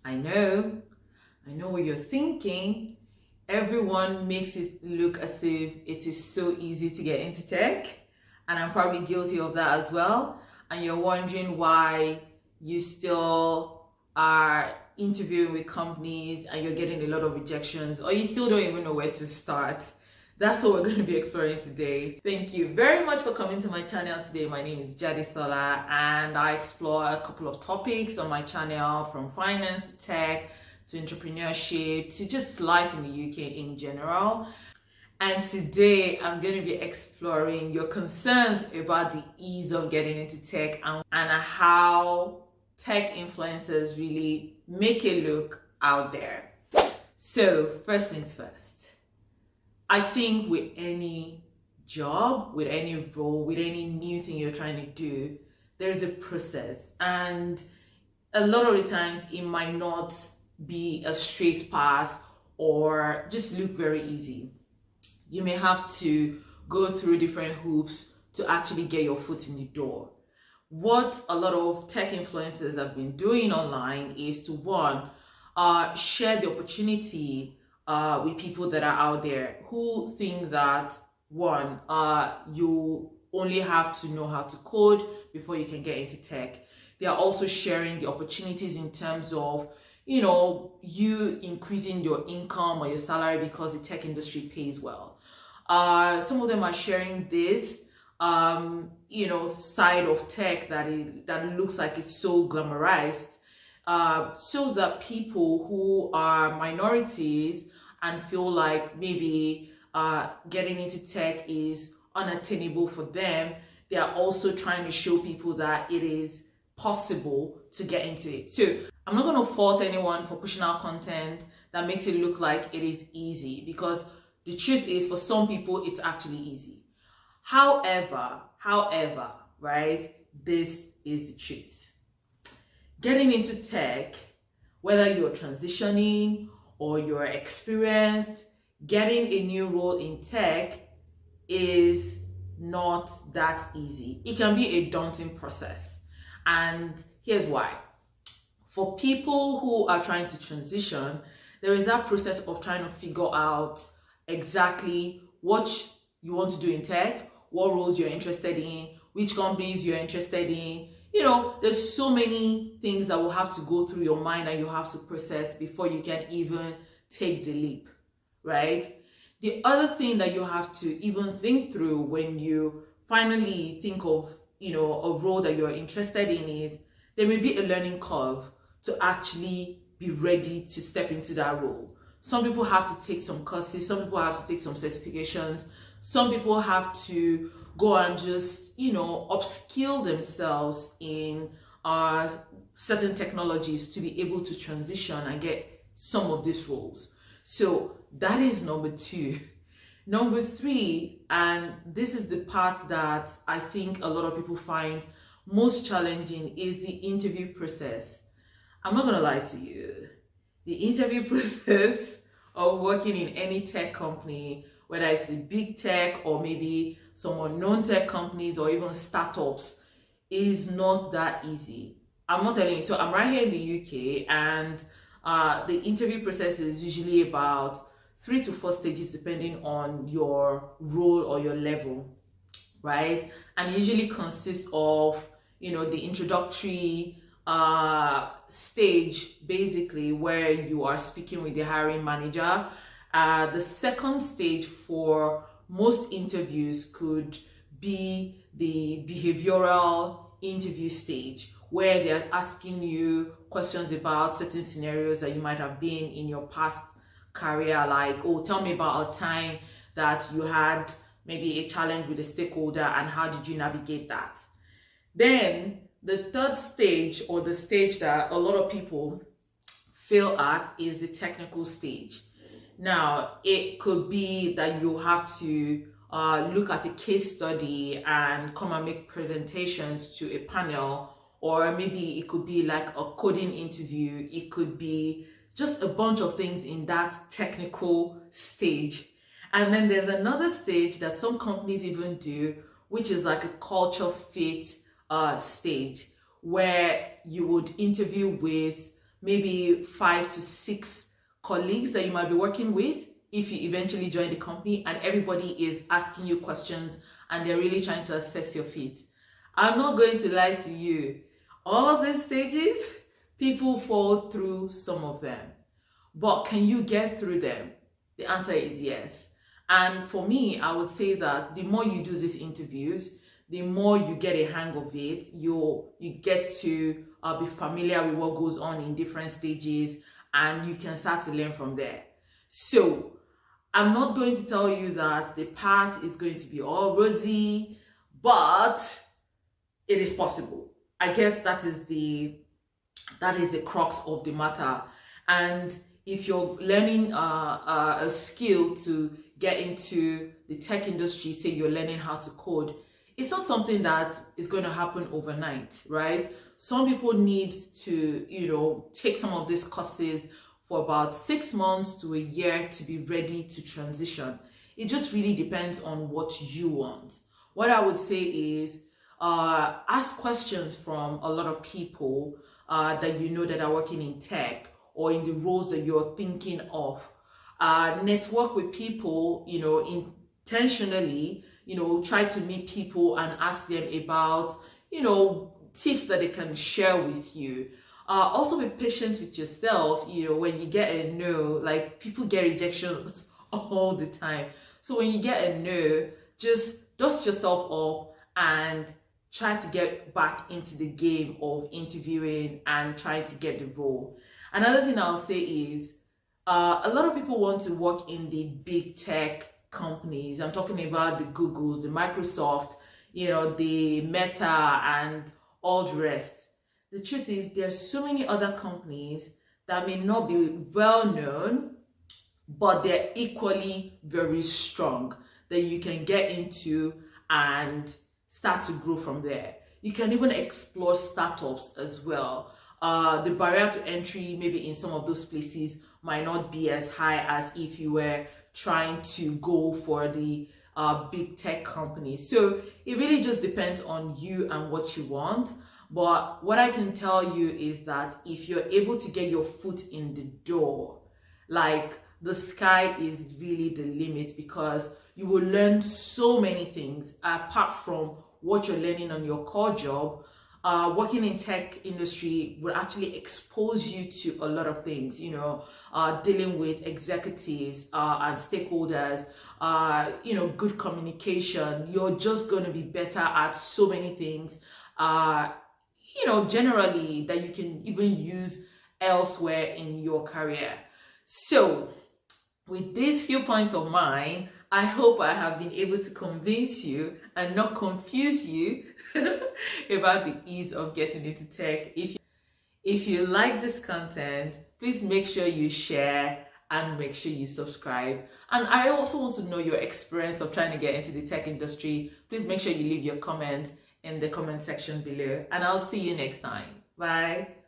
I know, I know what you're thinking. Everyone makes it look as if it is so easy to get into tech, and I'm probably guilty of that as well. And you're wondering why you still are interviewing with companies and you're getting a lot of rejections, or you still don't even know where to start. That's what we're going to be exploring today. Thank you very much for coming to my channel today. My name is Jadisola, and I explore a couple of topics on my channel, from finance to tech to entrepreneurship to just life in the UK in general. And today I'm going to be exploring your concerns about the ease of getting into tech and how tech influencers really make it look out there. So first things first, I think with any job, with any role, with any new thing you're trying to do, there's a process. And a lot of the times it might not be a straight path or just look very easy. You may have to go through different hoops to actually get your foot in the door. What a lot of tech influencers have been doing online is to, one, share the opportunity with people that are out there who think that, one, you only have to know how to code before you can get into tech. They are also sharing the opportunities in terms of, you increasing your income or your salary because the tech industry pays well. Some of them are sharing this, side of tech that looks like it's so glamorized, so that people who are minorities and feel like maybe getting into tech is unattainable for them, they are also trying to show people that it is possible to get into it. So I'm not going to fault anyone for pushing out content that makes it look like it is easy, because the truth is, for some people, it's actually easy. However, right, this is the truth. Getting into tech, whether you're transitioning or you're experienced, getting a new role in tech is not that easy. It can be a daunting process. And here's why. For people who are trying to transition, there is that process of trying to figure out exactly what you want to do in tech, what roles you're interested in, which companies you're interested in. There's so many things that will have to go through your mind and you have to process before you can even take the leap, right? The other thing that you have to even think through when you finally think of, a role that you're interested in is there may be a learning curve to actually be ready to step into that role. Some people have to take some courses, some people have to take some certifications, some people have to go and just, upskill themselves in certain technologies to be able to transition and get some of these roles. So that is number two. Number three, and this is the part that I think a lot of people find most challenging, is the interview process. I'm not going to lie to you. The interview process of working in any tech company, whether it's a big tech or maybe some unknown tech companies or even startups, is not that easy. I'm not telling you. So I'm right here in the UK, and the interview process is usually about 3 to 4 stages depending on your role or your level, right? And it usually consists of, the introductory stage, basically, where you are speaking with the hiring manager. The second stage for most interviews could be the behavioral interview stage, where they're asking you questions about certain scenarios that you might have been in your past career, like, oh, tell me about a time that you had maybe a challenge with a stakeholder and how did you navigate that. Then the third stage, or the stage that a lot of people fail at, is the technical stage. Now, it could be that you have to look at a case study and come and make presentations to a panel, or maybe it could be like a coding interview. It could be just a bunch of things in that technical stage. And then there's another stage that some companies even do, which is like a culture fit stage, where you would interview with maybe 5 to 6 colleagues that you might be working with if you eventually join the company, and everybody is asking you questions and they're really trying to assess your fit. I'm not going to lie to you. All of these stages, people fall through some of them. But can you get through them? The answer is yes. And for me, I would say that the more you do these interviews, the more you get a hang of it. You get to be familiar with what goes on in different stages, and you can start to learn from there. So I'm not going to tell you that the path is going to be all rosy, but it is possible. I guess that is the crux of the matter. And if you're learning a skill to get into the tech industry, say you're learning how to code, it's not something that is going to happen overnight, right? Some people need to, take some of these courses for about 6 months to a year to be ready to transition. It just really depends on what you want. What I would say is ask questions from a lot of people that you know that are working in tech or in the roles that you're thinking of. Network with people, intentionally, try to meet people and ask them about, tips that they can share with you. Also be patient with yourself, when you get a no, like people get rejections all the time. So when you get a no, just dust yourself up and try to get back into the game of interviewing and trying to get the role. Another thing I'll say is a lot of people want to work in the big tech companies. I'm talking about the Googles, the Microsoft, the Meta and all the rest. The truth is there's so many other companies that may not be well known, but they're equally very strong that you can get into and start to grow from there. You can even explore startups as well. The barrier to entry maybe in some of those places might not be as high as if you were trying to go for the big tech companies. So it really just depends on you and what you want. But what I can tell you is that if you're able to get your foot in the door, like the sky is really the limit, because you will learn so many things apart from what you're learning on your core job. Working in tech industry will actually expose you to a lot of things, dealing with executives and stakeholders, good communication. You're just going to be better at so many things, generally that you can even use elsewhere in your career. So with these few points of mine, I hope I have been able to convince you and not confuse you about the ease of getting into tech. If you like this content, please make sure you share and make sure you subscribe. And I also want to know your experience of trying to get into the tech industry. Please make sure you leave your comment in the comment section below, and I'll see you next time. Bye.